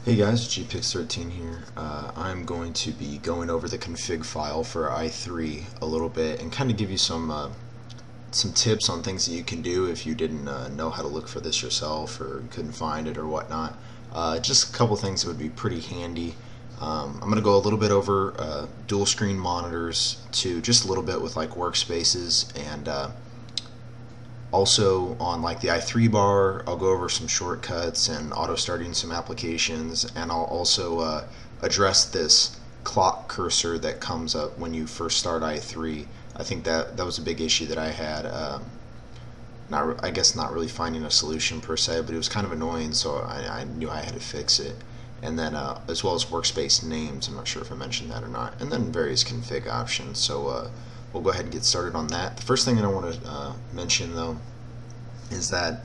Hey guys, GPix13 here. I'm going to be going over the config file for i3 a little bit and kind of give you some tips on things that you can do if you didn't know how to look for this yourself or couldn't find it or whatnot. Just a couple things that would be pretty handy. I'm going to go a little bit over dual screen monitors to just a little bit with like workspaces and also on like the i3 bar. I'll go over some shortcuts and auto starting some applications, and I'll also address this clock cursor that comes up when you first start i3. I think that was a big issue that I had. I guess not really finding a solution per se, but it was kind of annoying, so I knew I had to fix it. And then as well as workspace names, I'm not sure if I mentioned that or not, and then various config options. So we'll go ahead and get started on that. The first thing that I want to mention though is that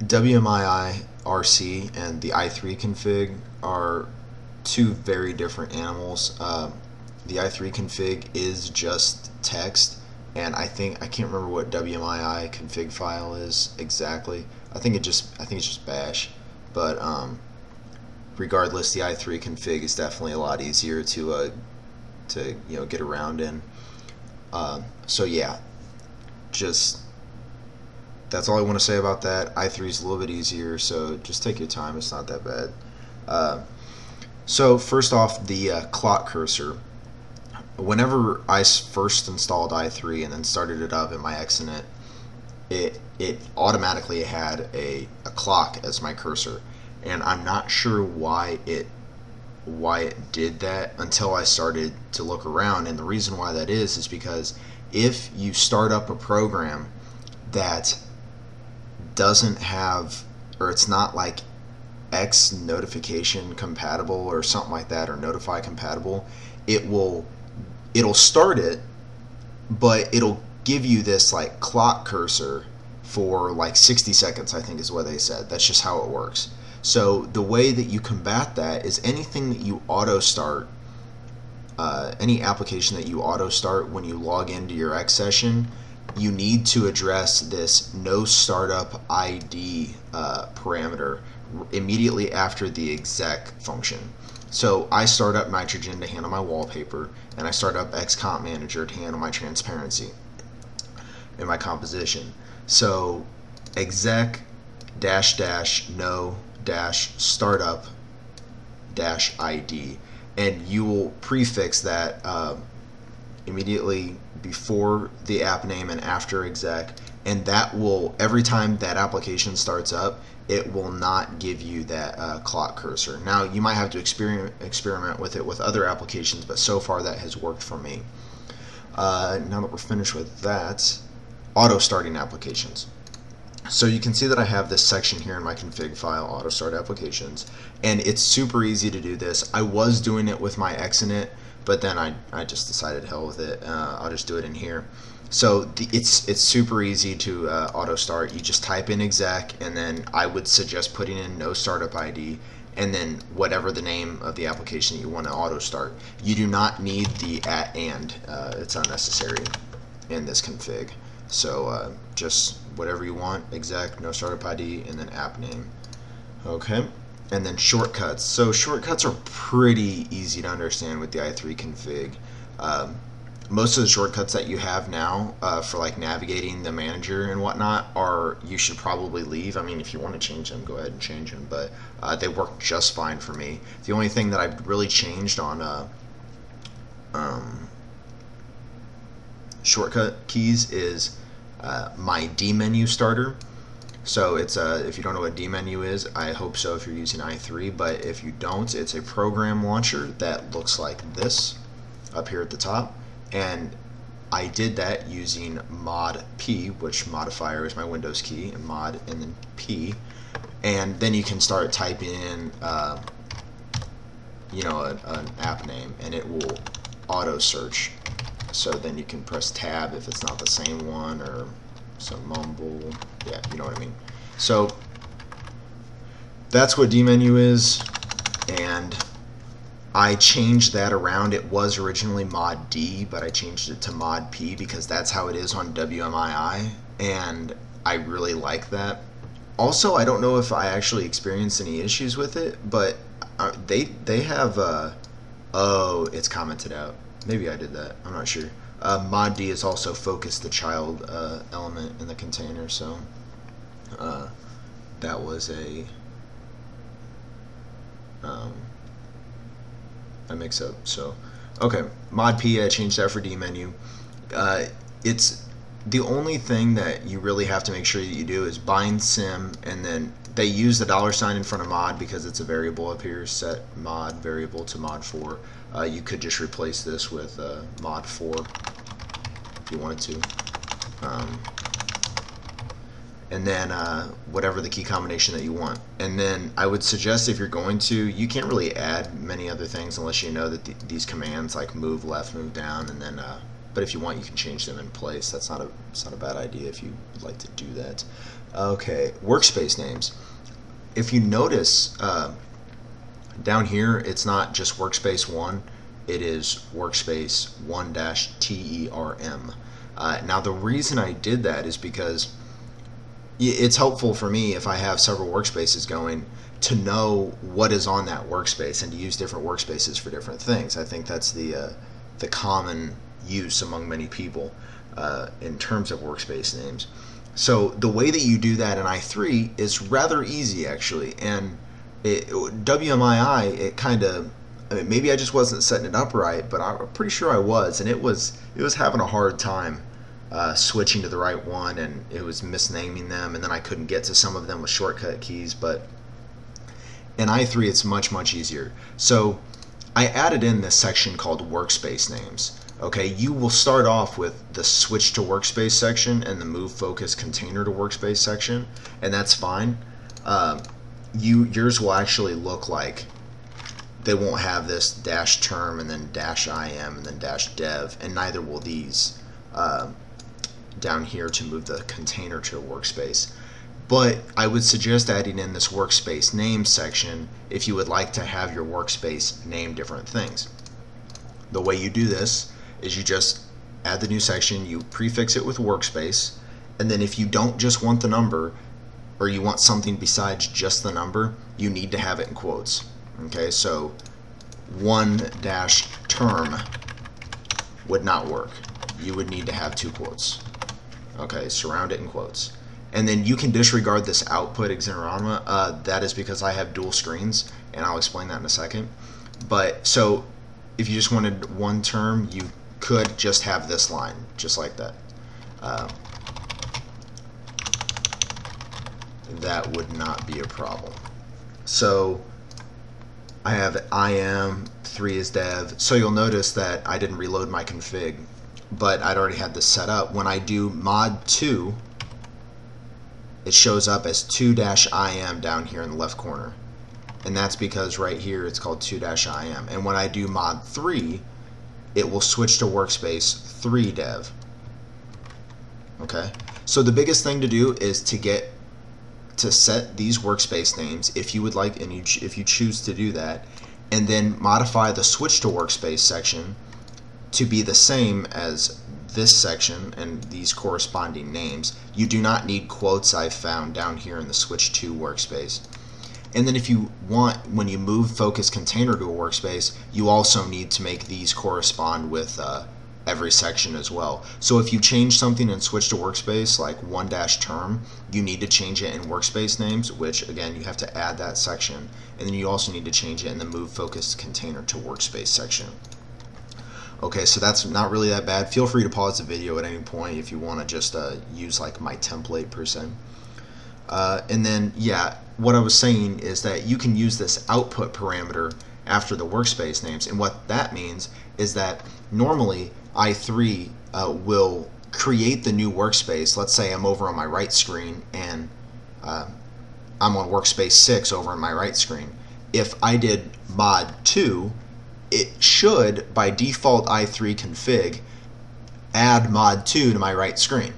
WMII RC and the i3 config are two very different animals. The i3 config is just text, and I can't remember what WMII config file is exactly. I think it's just bash, but regardless, the i3 config is definitely a lot easier to get around in. So yeah, just that's all I want to say about that. i3 is a little bit easier, so just take your time. It's not that bad. So first off, the clock cursor. Whenever I first installed i3 and then started it up in my Exonet, it automatically had a clock as my cursor, and I'm not sure why it did that until I started to look around. And the reason why that is because if you start up a program that doesn't have, or it's not like X notification compatible or something like that, or notify compatible, it'll start it, but it'll give you this like clock cursor for like 60 seconds, I think is what they said. That's just how it works. So the way that you combat that is anything that you auto start, any application that you auto start when you log into your X session, you need to address this no startup ID parameter immediately after the exec function. So I start up Nitrogen to handle my wallpaper, and I start up XComp Manager to handle my transparency and my composition. So exec dash dash no dash startup dash ID, and you will prefix that immediately before the app name and after exec, and that will, every time that application starts up, it will not give you that clock cursor. Now you might have to experiment with it with other applications, but so far that has worked for me. Now that we're finished with that, auto starting applications. So you can see that I have this section here in my config file, auto start applications, and it's super easy to do this. I was doing it with my Exonet, but then I just decided hell with it. I'll just do it in here. So it's super easy to auto start. You just type in exec, and then I would suggest putting in no startup ID, and then whatever the name of the application that you want to auto start. You do not need the @and. It's unnecessary in this config. So just whatever you want, exec, no startup ID, and then app name. Okay, and then shortcuts. So shortcuts are pretty easy to understand with the i3 config. Most of the shortcuts that you have now for like navigating the manager and whatnot you should probably leave. I mean, if you want to change them, go ahead and change them, but they work just fine for me. The only thing that I've really changed on shortcut keys is my D menu starter. So it's if you don't know what D menu is, I hope so if you're using i3, but if you don't, it's a program launcher that looks like this up here at the top, and I did that using mod P, which modifier is my Windows key, and mod and then P, and then you can start typing in an app name, and it will auto search. So then you can press tab if it's not the same one, or some mumble, yeah, you know what I mean. So that's what D menu is, and I changed that around. It was originally mod D, but I changed it to mod P because that's how it is on WMII, and I really like that. Also, I don't know if I actually experienced any issues with it, but they have oh, it's commented out. Maybe I did that. I'm not sure. Mod D is also focus the child element in the container, so that was a mix up. So okay, mod P, I changed that for D menu. It's the only thing that you really have to make sure that you do is bind sim, and then they use the $ in front of mod because it's a variable up here, set mod variable to mod 4. You could just replace this with mod 4 if you wanted to. And then whatever the key combination that you want. And then I would suggest, if you're going to, you can't really add many other things unless you know that these commands like move left, move down, and then but if you want, you can change them in place. It's not a bad idea if you would like to do that. Okay, workspace names. If you notice down here, it's not just workspace 1, it is workspace 1-TERM. Now the reason I did that is because it's helpful for me if I have several workspaces going to know what is on that workspace and to use different workspaces for different things. I think that's the common use among many people in terms of workspace names. So the way that you do that in i3 is rather easy, actually. And WMII, it kind of, I mean, maybe I just wasn't setting it up right, but I'm pretty sure I was, and it was having a hard time switching to the right one, and it was misnaming them, and then I couldn't get to some of them with shortcut keys. But in i3 it's much easier. So I added in this section called workspace names. Okay, you will start off with the switch to workspace section and the move focus container to workspace section, and that's fine. Yours will actually look like, they won't have this -term and then -im and then -dev, and neither will these down here to move the container to a workspace. But I would suggest adding in this workspace name section if you would like to have your workspace name different things. The way you do this is you just add the new section, you prefix it with workspace, and then if you don't just want the number, or you want something besides just the number, you need to have it in quotes. Okay, so 1-term would not work. You would need to have 2 quotes. Okay, surround it in quotes. And then you can disregard this output Exenorama. That is because I have dual screens, and I'll explain that in a second. But so if you just wanted 1 term, you could just have this line, just like that. That would not be a problem. So I have IM, 3 is dev. So you'll notice that I didn't reload my config, but I'd already had this set up. When I do mod 2, it shows up as 2-im down here in the left corner. And that's because right here it's called 2-im. And when I do mod 3, it will switch to workspace 3 dev. Okay? So the biggest thing to do is to set these workspace names if you would like, and if you choose to do that, and then modify the switch to workspace section to be the same as this section and these corresponding names. You do not need quotes, I've found, down here in the switch to workspace. And then if you want, when you move focus container to a workspace, you also need to make these correspond with every section as well. So if you change something and switch to workspace, like 1-term, you need to change it in workspace names, which again, you have to add that section. And then you also need to change it in the move focus container to workspace section. Okay, so that's not really that bad. Feel free to pause the video at any point if you want to just use like my template per se. And then, yeah, what I was saying is that you can use this output parameter after the workspace names, and what that means is that normally i3 will create the new workspace. Let's say I'm over on my right screen and I'm on workspace 6 over on my right screen. If I did mod 2, it should, by default i3 config, add mod 2 to my right screen.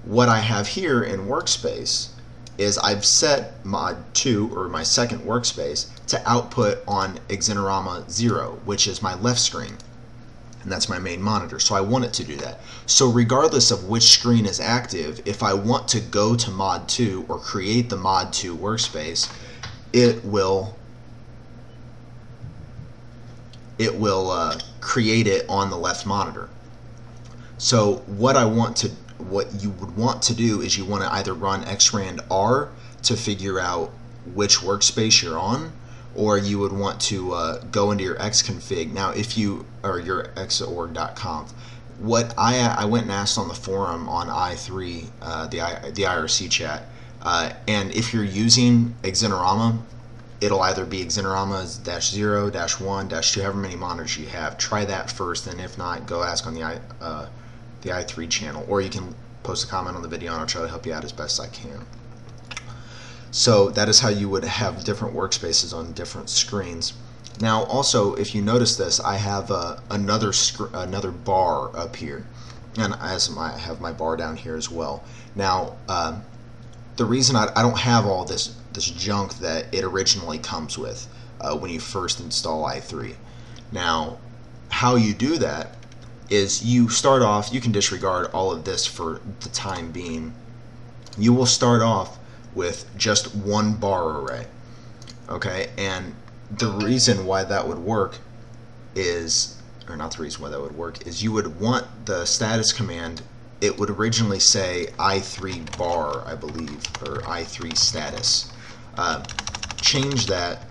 What I have here in workspace is I've set mod 2, or my second workspace, to output on Exenorama 0, which is my left screen. and that's my main monitor, so I want it to do that. So regardless of which screen is active, if I want to go to mod 2 or create the mod 2 workspace, it will create it on the left monitor. So what you would want to do is you want to either run xrand r to figure out which workspace you're on, or you would want to go into your xconfig. Now, if you or your xorg.conf, what I went and asked on the forum on i3, the IRC chat, and if you're using Exenorama, it'll either be Exenorama -0, -1, -2, however many monitors you have. Try that first, and if not, go ask on the i3 channel, or you can post a comment on the video and I'll try to help you out as best I can. So that is how you would have different workspaces on different screens. Now also, if you notice this, I have another bar up here, and I have my bar down here as well. Now the reason I don't have all this junk that it originally comes with when you first install i3. Now how you do that is you start off, you can disregard all of this for the time being. You will start off with just one bar array, okay? And the reason why that would work is, or not the reason why that would work, is you would want the status command, it would originally say i3 bar, I believe, or i3 status. Change that,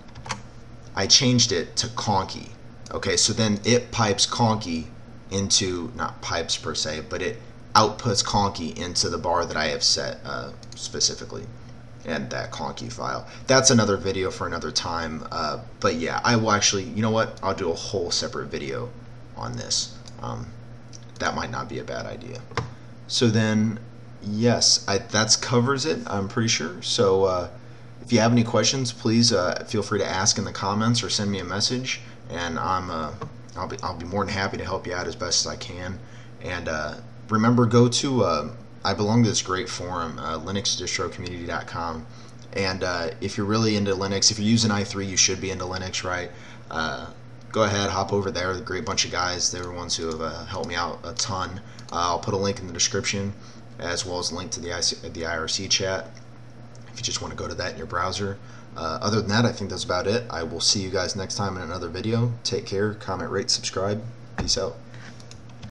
I changed it to conky, okay? So then it pipes conky into, not pipes per se, but it outputs conky into the bar that I have set specifically, and that conky file. That's another video for another time, but yeah, I will actually, you know what, I'll do a whole separate video on this. That might not be a bad idea. So then, yes, that covers it, I'm pretty sure. So if you have any questions, please feel free to ask in the comments or send me a message, and I'll be more than happy to help you out as best as I can. And remember, go to I belong to this great forum, linuxdistrocommunity.com, and if you're really into Linux, if you're using i3, you should be into Linux, right? Go ahead, hop over there. They're a great bunch of guys. They're the ones who have helped me out a ton. I'll put a link in the description, as well as a link to the IRC chat if you just want to go to that in your browser. Other than that, I think that's about it. I will see you guys next time in another video. Take care, comment, rate, subscribe. Peace out.